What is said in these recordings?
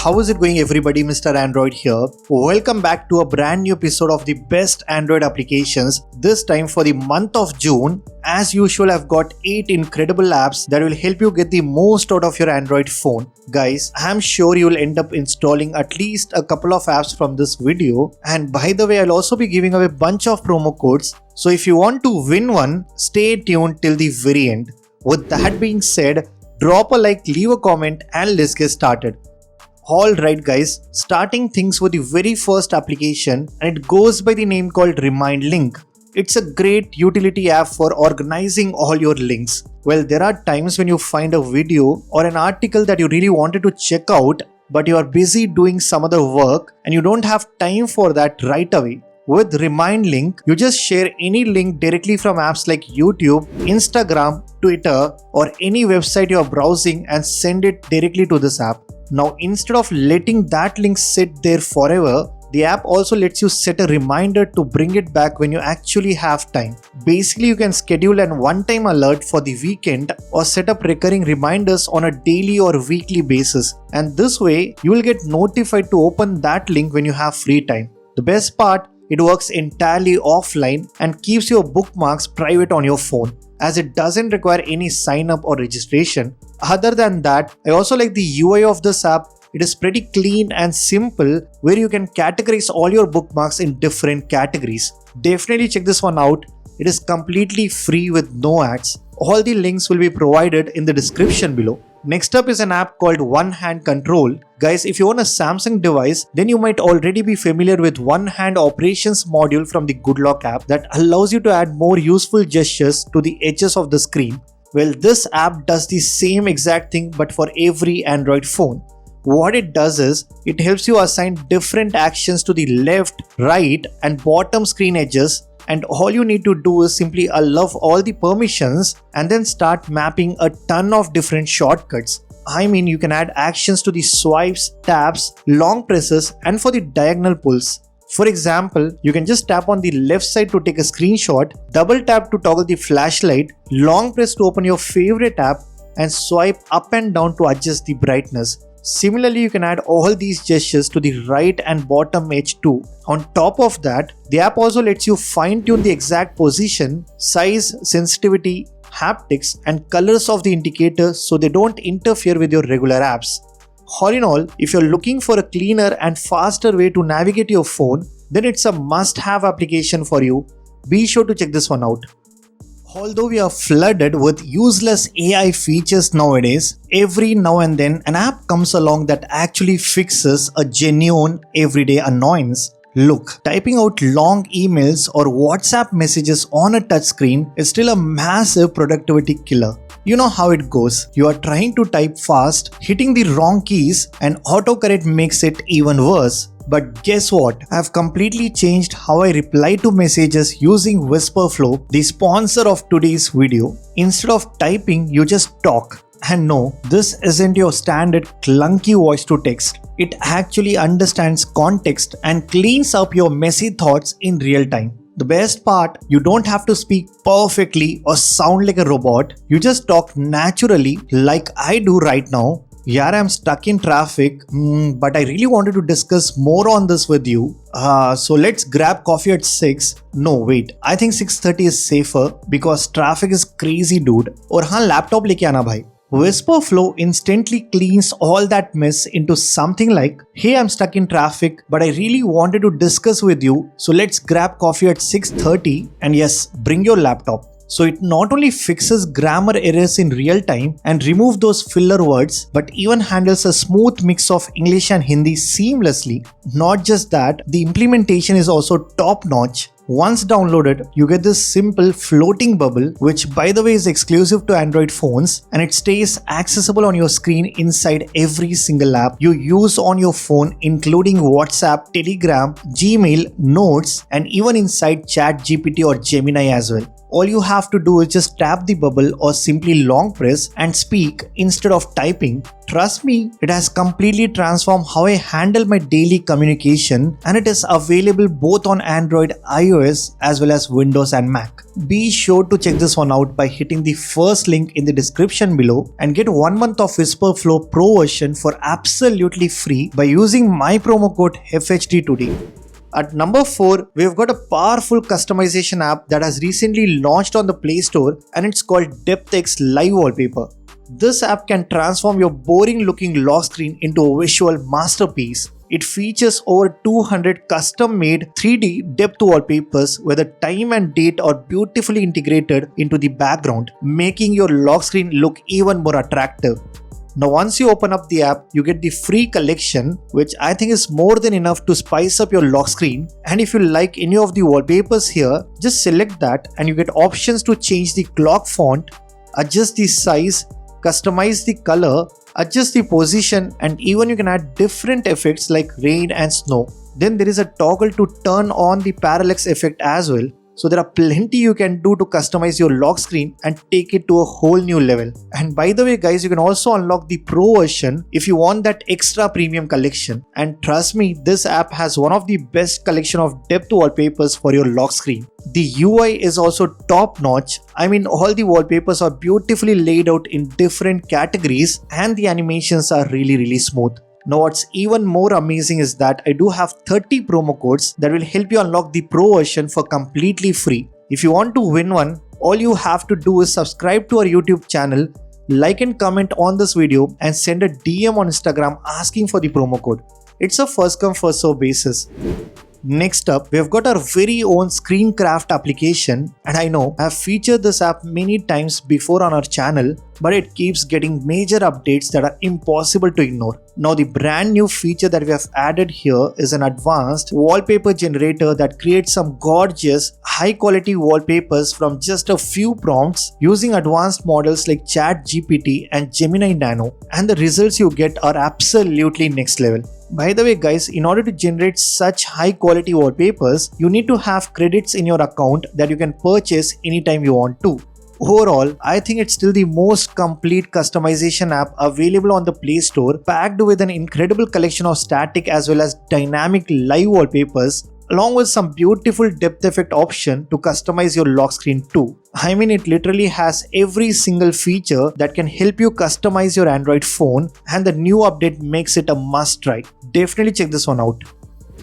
how is it going everybody? Mr. Android here. Welcome back to a brand new episode of the best Android applications, this time for the month of June. As usual, I've got 8 incredible apps that will help you get the most out of your Android phone. Guys, I'm sure you'll end up installing at least a couple of apps from this video. And by the way, I'll also be giving away a bunch of promo codes. So if you want to win one, stay tuned till the very end. With that being said, drop a like, leave a comment, and let's get started. Alright guys, starting things with the very first application, and it goes by the name called Remind Link. It's a great utility app for organizing all your links. Well, there are times when you find a video or an article that you really wanted to check out, but you are busy doing some other work and you don't have time for that right away. With Remind Link, you just share any link directly from apps like YouTube, Instagram, Twitter, or any website you are browsing and send it directly to this app. Now, instead of letting that link sit there forever, the app also lets you set a reminder to bring it back when you actually have time. Basically, you can schedule an one-time alert for the weekend or set up recurring reminders on a daily or weekly basis. And this way, you will get notified to open that link when you have free time. The best part, it works entirely offline and keeps your bookmarks private on your phone, as it doesn't require any sign up or registration. Other than that, I also like the UI of this app. It is pretty clean and simple, where you can categorize all your bookmarks in different categories. Definitely check this one out. It is completely free with no ads. All the links will be provided in the description below. Next up is an app called One Hand Control. Guys, if you own a Samsung device, then you might already be familiar with One Hand Operations module from the GoodLock app that allows you to add more useful gestures to the edges of the screen. Well, this app does the same exact thing but for every Android phone. What it does is, it helps you assign different actions to the left, right, and bottom screen edges, and all you need to do is simply allow all the permissions and then start mapping a ton of different shortcuts. I mean, you can add actions to the swipes, taps, long presses, and for the diagonal pulls. For example, you can just tap on the left side to take a screenshot, double tap to toggle the flashlight, long press to open your favorite app, and swipe up and down to adjust the brightness. Similarly, you can add all these gestures to the right and bottom edge too. On top of that, the app also lets you fine-tune the exact position, size, sensitivity, haptics, and colors of the indicators so they don't interfere with your regular apps. All in all, if you're looking for a cleaner and faster way to navigate your phone, then it's a must-have application for you. Be sure to check this one out. Although we are flooded with useless AI features nowadays, every now and then an app comes along that actually fixes a genuine everyday annoyance. Look, typing out long emails or WhatsApp messages on a touchscreen is still a massive productivity killer. You know how it goes. You are trying to type fast, hitting the wrong keys, and autocorrect makes it even worse. But guess what? I've completely changed how I reply to messages using WhisperFlow, the sponsor of today's video. Instead of typing, you just talk. And no, this isn't your standard clunky voice to text. It actually understands context and cleans up your messy thoughts in real time. The best part, you don't have to speak perfectly or sound like a robot. You just talk naturally like I do right now. Yeah, I'm stuck in traffic, but I really wanted to discuss more on this with you. So let's grab coffee at 6. No, wait, I think 6:30 is safer because traffic is crazy, dude. Or laptop leke aana bhai. WhisperFlow instantly cleans all that mess into something like, hey, I'm stuck in traffic, but I really wanted to discuss with you. So let's grab coffee at 6:30, and yes, bring your laptop. So it not only fixes grammar errors in real time and remove those filler words, but even handles a smooth mix of English and Hindi seamlessly. Not just that, the implementation is also top notch. Once downloaded, you get this simple floating bubble, which by the way is exclusive to Android phones, and it stays accessible on your screen inside every single app you use on your phone, including WhatsApp, Telegram, Gmail, Notes, and even inside ChatGPT or Gemini as well. All you have to do is just tap the bubble or simply long press and speak instead of typing. Trust me, it has completely transformed how I handle my daily communication, and it is available both on Android, iOS as well as Windows and Mac. Be sure to check this one out by hitting the first link in the description below and get 1 month of Whisperflow Pro version for absolutely free by using my promo code FHD today. At number 4, we've got a powerful customization app that has recently launched on the Play Store, and it's called DepthX Live Wallpaper. This app can transform your boring looking lock screen into a visual masterpiece. It features over 200 custom-made 3D depth wallpapers where the time and date are beautifully integrated into the background, making your lock screen look even more attractive. Now once you open up the app, you get the free collection, which I think is more than enough to spice up your lock screen. And if you like any of the wallpapers here, just select that and you get options to change the clock font, adjust the size, customize the color, adjust the position, and even you can add different effects like rain and snow. Then there is a toggle to turn on the parallax effect as well. So there are plenty you can do to customize your lock screen and take it to a whole new level. And by the way guys, you can also unlock the Pro version if you want that extra premium collection. And trust me, this app has one of the best collection of depth wallpapers for your lock screen. The UI is also top notch. I mean, all the wallpapers are beautifully laid out in different categories and the animations are really smooth. Now what's even more amazing is that I do have 30 promo codes that will help you unlock the Pro version for completely free. If you want to win one, all you have to do is subscribe to our YouTube channel, like and comment on this video, and send a DM on Instagram asking for the promo code. It's a first come first serve basis. Next up, we've got our very own Screencraft application, and I know I've featured this app many times before on our channel, but it keeps getting major updates that are impossible to ignore. Now the brand new feature that we have added here is an advanced wallpaper generator that creates some gorgeous high quality wallpapers from just a few prompts using advanced models like ChatGPT and Gemini Nano, and the results you get are absolutely next level. By the way guys, in order to generate such high quality wallpapers, you need to have credits in your account that you can purchase anytime you want to. Overall, I think it's still the most complete customization app available on the Play Store, packed with an incredible collection of static as well as dynamic live wallpapers, along with some beautiful depth effect option to customize your lock screen too. I mean, it literally has every single feature that can help you customize your Android phone, and the new update makes it a must try. Definitely check this one out.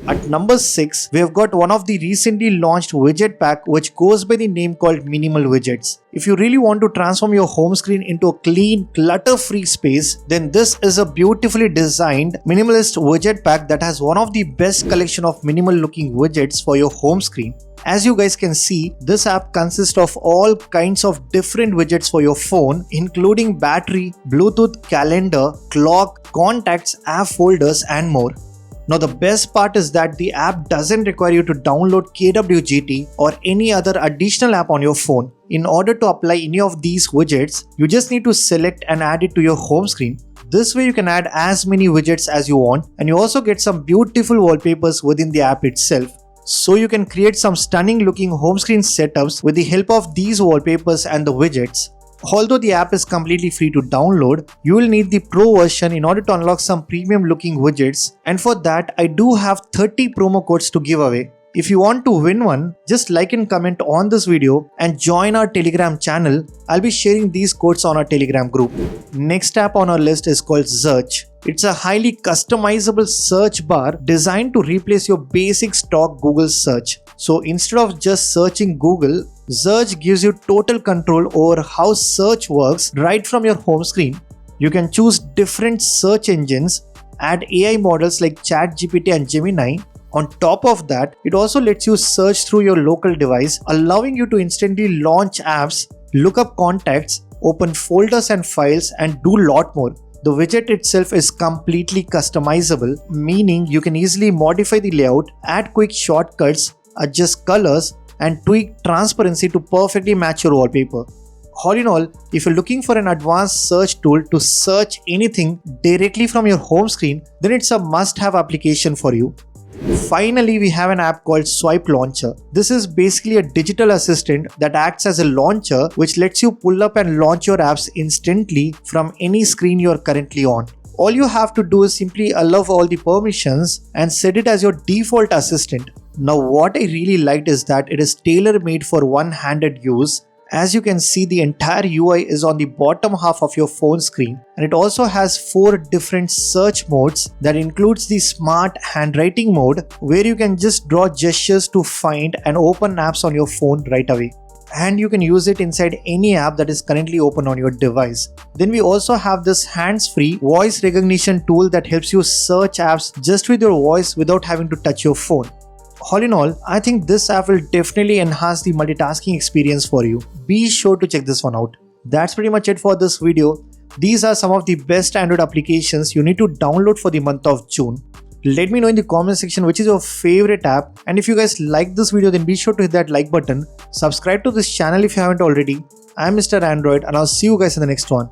At number 6, we have got one of the recently launched widget pack which goes by the name called Minimal Widgets. If you really want to transform your home screen into a clean, clutter-free space, then this is a beautifully designed minimalist widget pack that has one of the best collection of minimal looking widgets for your home screen. As you guys can see, this app consists of all kinds of different widgets for your phone, including battery, Bluetooth, calendar, clock, contacts, app folders, and more. Now the best part is that the app doesn't require you to download KWGT or any other additional app on your phone. In order to apply any of these widgets, you just need to select and add it to your home screen. This way you can add as many widgets as you want, and you also get some beautiful wallpapers within the app itself. So you can create some stunning looking home screen setups with the help of these wallpapers and the widgets. Although the app is completely free to download, you will need the Pro version in order to unlock some premium looking widgets, and for that I do have 30 promo codes to give away. If you want to win one, just like and comment on this video and join our Telegram channel. I'll be sharing these codes on our Telegram group. Next app on our list is called Search. It's a highly customizable search bar designed to replace your basic stock Google search. So instead of just searching Google, Search gives you total control over how search works right from your home screen. You can choose different search engines, add AI models like ChatGPT and Gemini. On top of that, it also lets you search through your local device, allowing you to instantly launch apps, look up contacts, open folders and files, and do a lot more. The widget itself is completely customizable, meaning you can easily modify the layout, add quick shortcuts, adjust colors, and tweak transparency to perfectly match your wallpaper. All in all, if you're looking for an advanced search tool to search anything directly from your home screen, then it's a must-have application for you. Finally, we have an app called Swipe Launcher. This is basically a digital assistant that acts as a launcher which lets you pull up and launch your apps instantly from any screen you're currently on. All you have to do is simply allow all the permissions and set it as your default assistant. Now what I really liked is that it is tailor-made for one-handed use. As you can see, the entire UI is on the bottom half of your phone screen, and it also has 4 different search modes that includes the smart handwriting mode where you can just draw gestures to find and open apps on your phone right away. And you can use it inside any app that is currently open on your device. Then we also have this hands-free voice recognition tool that helps you search apps just with your voice without having to touch your phone. All in all, I think this app will definitely enhance the multitasking experience for you. Be sure to check this one out. That's pretty much it for this video. These are some of the best Android applications you need to download for the month of June. Let me know in the comment section which is your favorite app, and if you guys like this video then be sure to hit that like button. Subscribe to this channel if you haven't already. I'm Mr. Android and I'll see you guys in the next one.